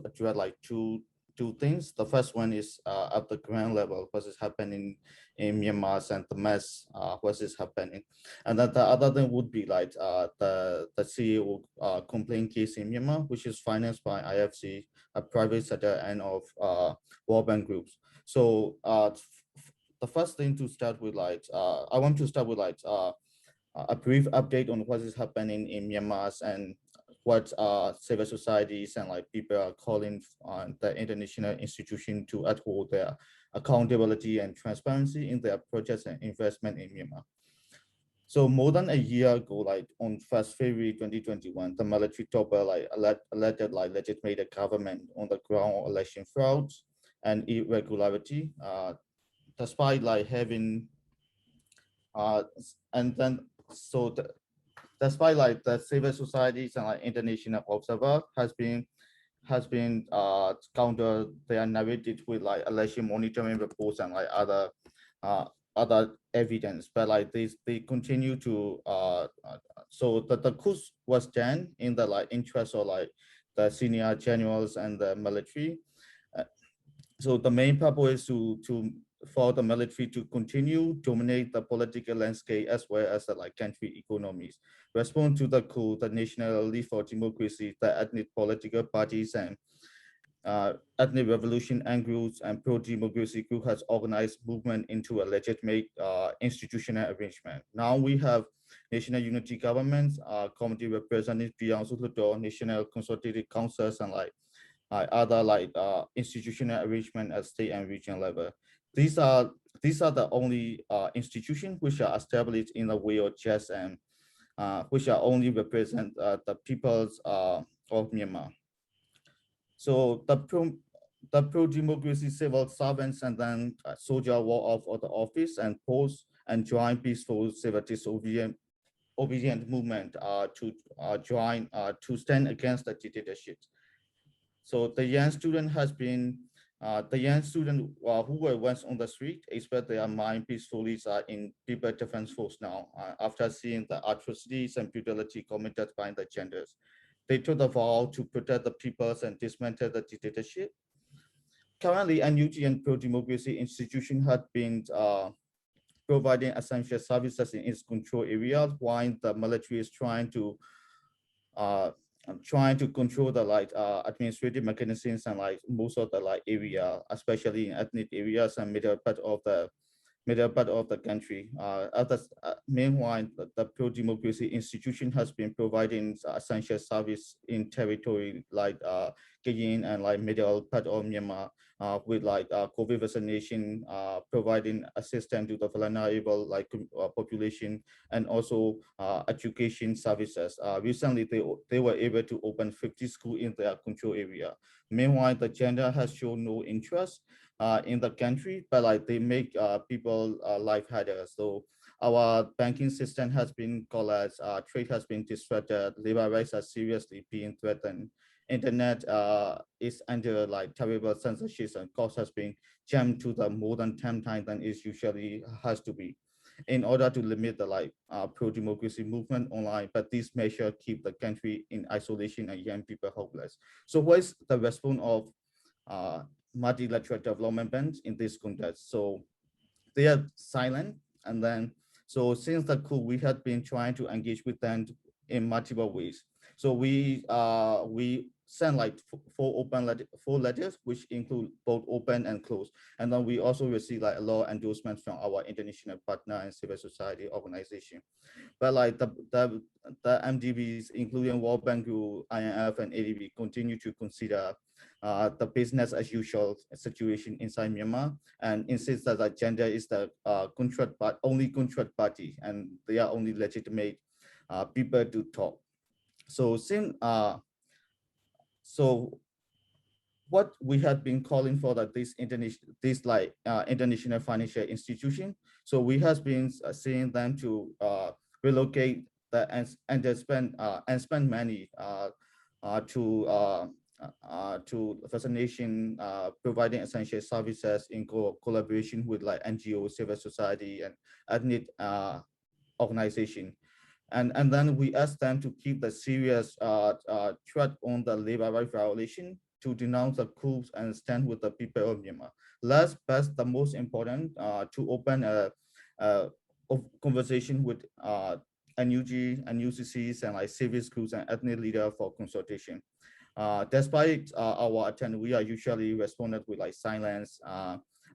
to address like two things. The first one is at the ground level, what is happening in Myanmar, and the mass what is happening, and then the other thing would be like the CEO complaint case in Myanmar, which is financed by IFC, a private sector and of World Bank groups. So the first thing to start with, like I want to start with like a brief update on what is happening in Myanmar and what civil societies and like people are calling on the international institution to uphold their accountability and transparency in their projects and investment in Myanmar. So more than a year ago, like on 1st February 2021, the military topper like elected like legitimate government on the ground of election frauds and irregularity, despite like having and then so despite like the civil societies and like international observer has been counter their narrative with like election monitoring reports and like uh, other evidence, but like they continue to so the coup was done in the like interest of like the senior generals and the military. Uh, so the main purpose is to for the military to continue dominate the political landscape as well as the like country economies. Respond to the coup, the National League for Democracy, the ethnic political parties and ethnic revolution and groups and pro-democracy group has organized movement into a legitimate institutional arrangement. Now we have national unity governments, committee representatives beyond national consultative councils and like other like institutional arrangement at state and regional level. These are these are the only institutions which are established in the way of just and which are only represent the peoples of Myanmar. So the pro-democracy civil servants and then soldier war of the office and post and join peaceful civil disobedient obedient movement to join to stand against the dictatorship. So the young student has been the young student who were once on the street expect their mind peacefully in people defense force now after seeing the atrocities and brutality committed by the genders. They took the vow to protect the peoples and dismantle the dictatorship. Currently, NUG and pro-democracy institution had been providing essential services in its control areas, while the military is uh, trying to control the like administrative mechanisms and like most of the like area, especially in ethnic areas and middle part of the country. Meanwhile, the pro-democracy institution has been providing essential service in territory like Kayin and like middle part of Myanmar with like COVID vaccination, providing assistance to the vulnerable like population and also education services. Recently, they were able to open 50 schools in their control area. Meanwhile, the gender has shown no interest in the country, but like they make people life harder. So our banking system has been collapsed, trade has been disrupted, labor rights are seriously being threatened. Internet is under like terrible censorship and cost has been jammed to the more than 10 times than it usually has to be in order to limit the like pro-democracy movement online, but these measures keep the country in isolation and young people hopeless. So what is the response of uh, multilateral development banks in this context? So they are silent. And then, so since the coup, we have been trying to engage with them in multiple ways. So we send like four letters, which include both open and closed. And then we also receive like a lot of endorsements from our international partner and civil society organization. But like the MDBs, including World Bank Group, IMF, and ADB, continue to consider the business as usual situation inside Myanmar and insist that the gender is the only contract party and they are only legitimate people to talk. So since so what we have been calling for that this international financial institution. So we have been seeing them to relocate the and spend money to vaccination, providing essential services in collaboration with like NGO, civil society, and ethnic organization. and then we asked them to keep the serious threat on the labor rights violation, to denounce the coups and stand with the people of Myanmar. Last, but the most important, to open a conversation with NUG and UCCs and like civic groups and ethnic leaders for consultation. Despite our attempt, we are usually responded with like silence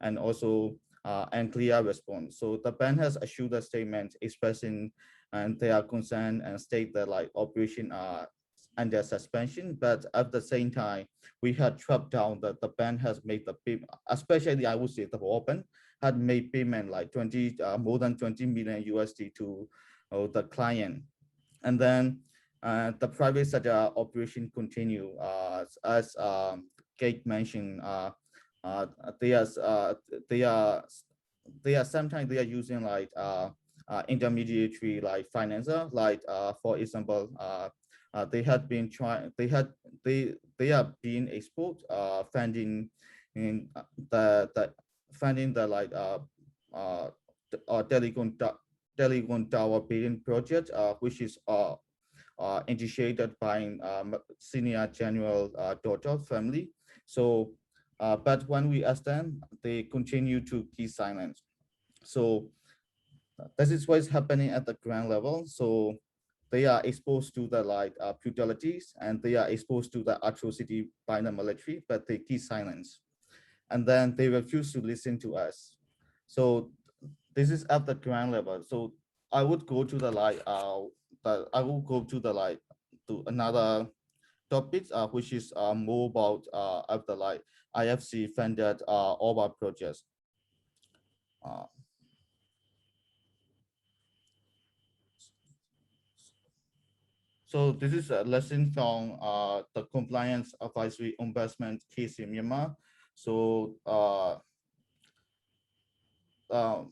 and also unclear response. So the band has issued a statement expressing and their concern and state that like operation are under suspension, but at the same time, we had trapped down that the band has made the payment, especially I would say the open had made payment like more than 20 million USD to the client. And then the private sector operation continue as Kate mentioned. Uh, they are uh, they are they are sometimes they are using like intermediary like financer, like for example they had been trying they are being exposed funding in the funding the like Telecom Tower building project, which is initiated by senior general daughter family. So, but when we ask them, they continue to keep silent. So this is what is happening at the ground level. So they are exposed to the like brutalities, and they are exposed to the atrocity by the military, but they keep silence, and then they refuse to listen to us. So this is at the ground level. So I would go to the like I will go to the like to another topics, which is more about of the like IFC funded OVA projects. Uh, so this is a lesson from the compliance advisory ombudsman case in Myanmar. So um,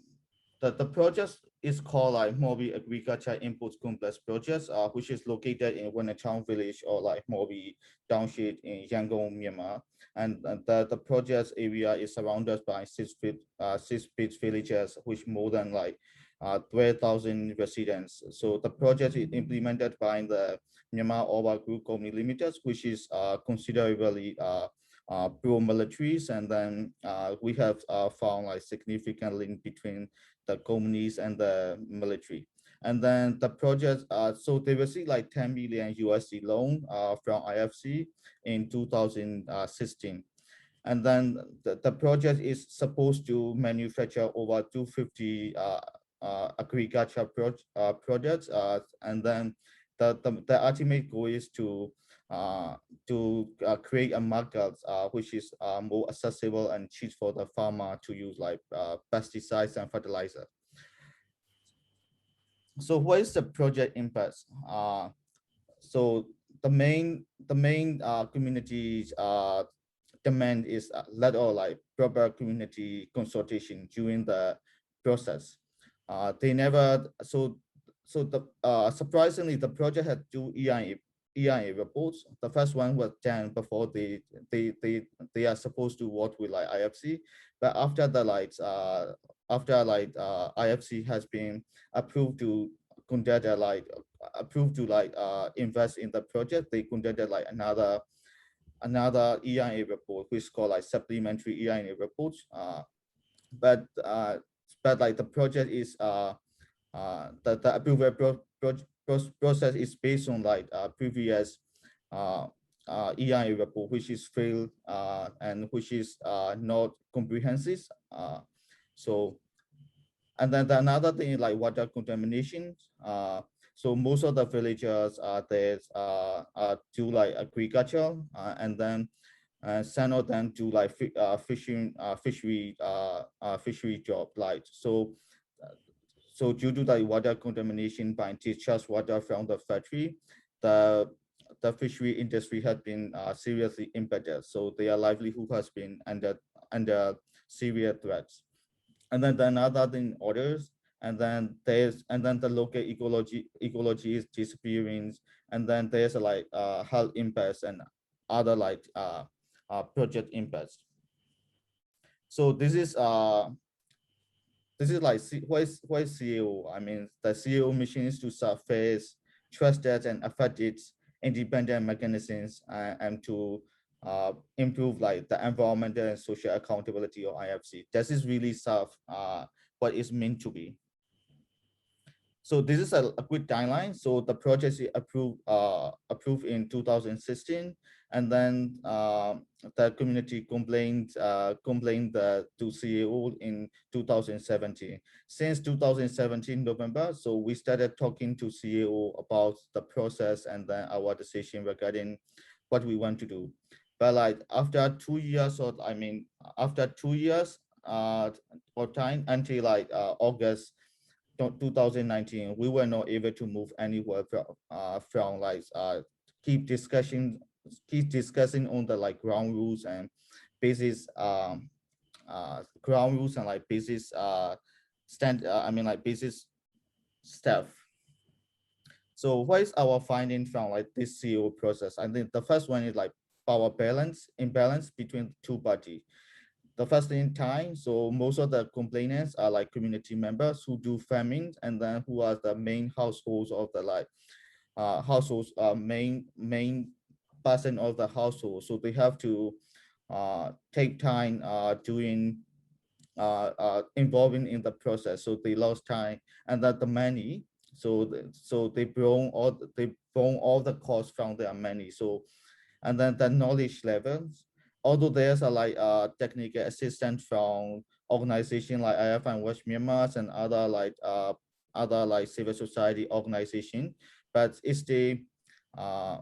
the project is called like Mobi Agriculture Inputs Complex Project, which is located in Wenatown Village or like Mobi Township in Yangon, Myanmar. And the project area is surrounded by six villages, which more than like 12,000 residents. So the project is implemented by the Myanmar Oba Group Company Limited, which is considerably pro-militaries, and then we have found like significant link between the companies and the military. And then the project, so they received like 10 million USD loan from IFC in 2016. And then the project is supposed to manufacture over 250 agriculture projects, and then the ultimate goal is to create a market which is more accessible and cheap for the farmer to use like pesticides and fertilizer. So what is the project impact? So the main communities demand is let or like proper community consultation during the process. They never surprisingly the project had two EIA reports. The first one was done before they are supposed to work with like IFC, but after the like IFC has been approved to conduct a like approved to like invest in the project, they conducted like another EIA report, which is called like supplementary EIA reports. But like the project is the approval process is based on like previous EIA report, which is failed and which is not comprehensive. So and then another thing is like water contamination. So most of the villagers do like agriculture, and then some of them do like fishery job. Like so due to the water contamination by discharged water from the factory, the the fishery industry has been seriously impacted. So their livelihood has been under severe threats. And then another thing orders, and then the local ecology is disappearing, and then there's like health impacts and other like project impacts. So this is this is like what is CAO? I mean, the CAO mission is to surface trusted and effective independent mechanisms and to improve like the environmental and social accountability of IFC. This is really serve what is meant to be. So this is a quick timeline. So the project is approved in 2016, and then the community complained to CAO in 2017. Since 2017 November, so we started talking to CAO about the process and then our decision regarding what we want to do. But like after 2 years, or I mean after 2 years of time until like August 2019, we were not able to move anywhere from like keep discussing on the like ground rules and basis ground rules and like basis I mean like basis stuff. So what is our finding from like this CO process? I think the first one is like power imbalance between two parties. The first in time, so most of the complainants are like community members who do farming and then who are the main households of the like households main person of the household. So they have to take time doing involving in the process. So they lost time and that the money. So they bring all the costs from their money. So and then the knowledge levels. Although there's a like technical assistance from organization like IFI and West Myanmar and other like civil society organization, but uh,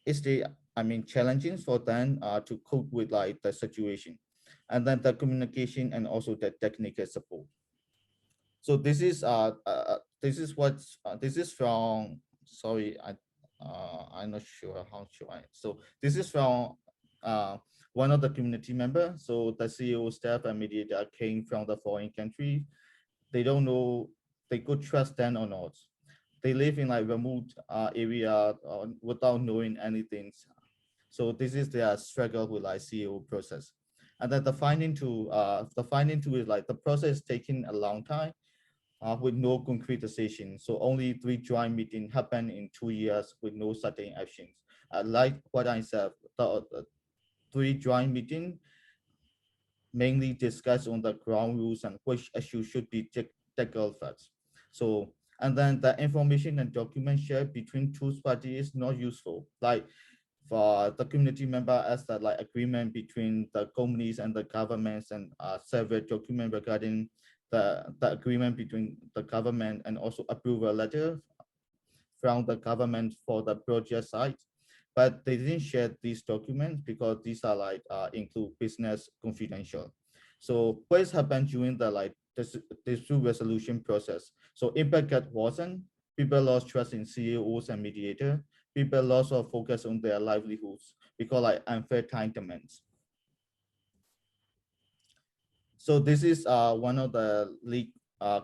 it's the I mean challenging for them to cope with like the situation, and then the communication and also the technical support. So this is what this is from. Sorry, I'm not sure how should I. So this is from uh one of the community members. So the CEO staff and mediator came from the foreign country. They don't know they could trust them or not. They live in like remote area without knowing anything. So this is their struggle with like CEO process. And then the finding two is like the process taking a long time with no concrete decision. So only 3 joint meetings happened in 2 years with no certain actions. Like what I said, the 3 joint meetings mainly discuss on the ground rules and which issues should be tackled first. So, and then the information and document shared between two parties is not useful. Like for the community member as the like agreement between the companies and the governments and several document regarding the agreement between the government and also approval letter from the government for the project site. But they didn't share these documents because these are like include business confidential. So what has happened during the like dispute resolution process? So impact got worsened, people lost trust in CEOs and mediator, people lost or focus on their livelihoods because like unfair time demands. So this is one of the league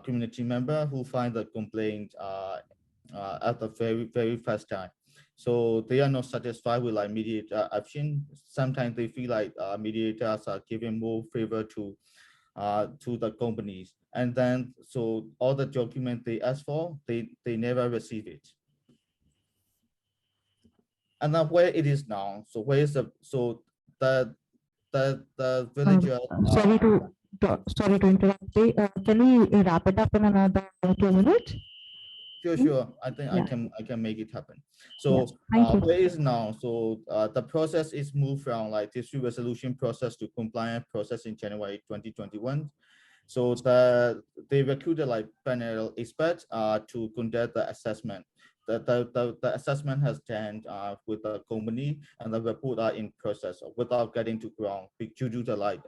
community member who find the complaint at the very first time. So they are not satisfied with like mediator action. Sometimes they feel like mediators are giving more favor to the companies, and then so all the document they ask for, they never receive it. And then where it is now, so where is the so the villager Sorry sorry to interrupt. Can we wrap it up in another 2 minutes? Sure. I think Yeah. I can make it happen. Yes. So Thank you. where is now? So the process is moved from like dispute resolution process to compliance process in January 2021. So they recruited like panel experts to conduct the assessment. The assessment has done with the company and the report are in process without getting to ground due to the like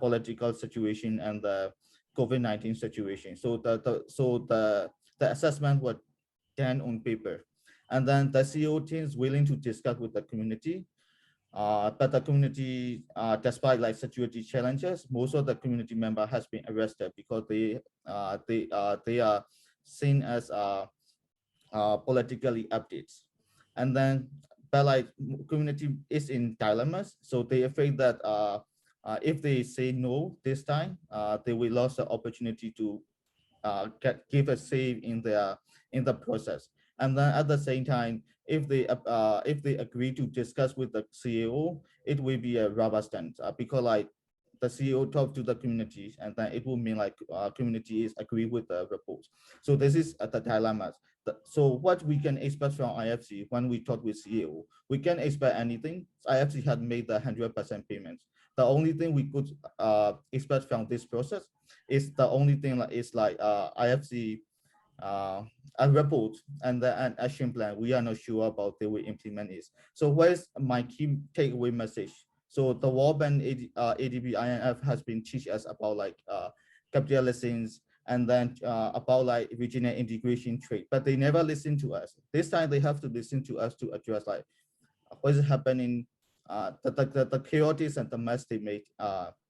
political situation and the COVID-19 situation. So the assessment was done on paper, and then the CEO team is willing to discuss with the community. But the community, despite like security challenges, most of the community member has been arrested because they are seen as politically updates. And then, but like community is in dilemmas, so they afraid that if they say no this time, they will lose the opportunity to give a say in the process. And then at the same time, if they agree to discuss with the CEO, it will be a rubber stamp, because like the CEO talk to the community, and then it will mean like community is agree with the report. So this is the dilemma. So what we can expect from IFC when we talk with CEO, we can expect anything. IFC had made the 100% payments. The only thing we could expect from this process is the only thing that is like IFC a report and an action plan. We are not sure about they will implement it. So where's my key takeaway message? So the World Bank ADB INF has been teach us about like capitalisms, and then about like regional integration trade, but they never listen to us. This time they have to listen to us to address like what is happening, the chaos and the mess they made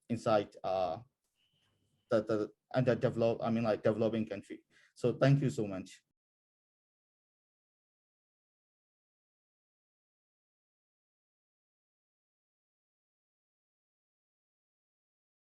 inside the develop, I mean like developing country. So thank you so much.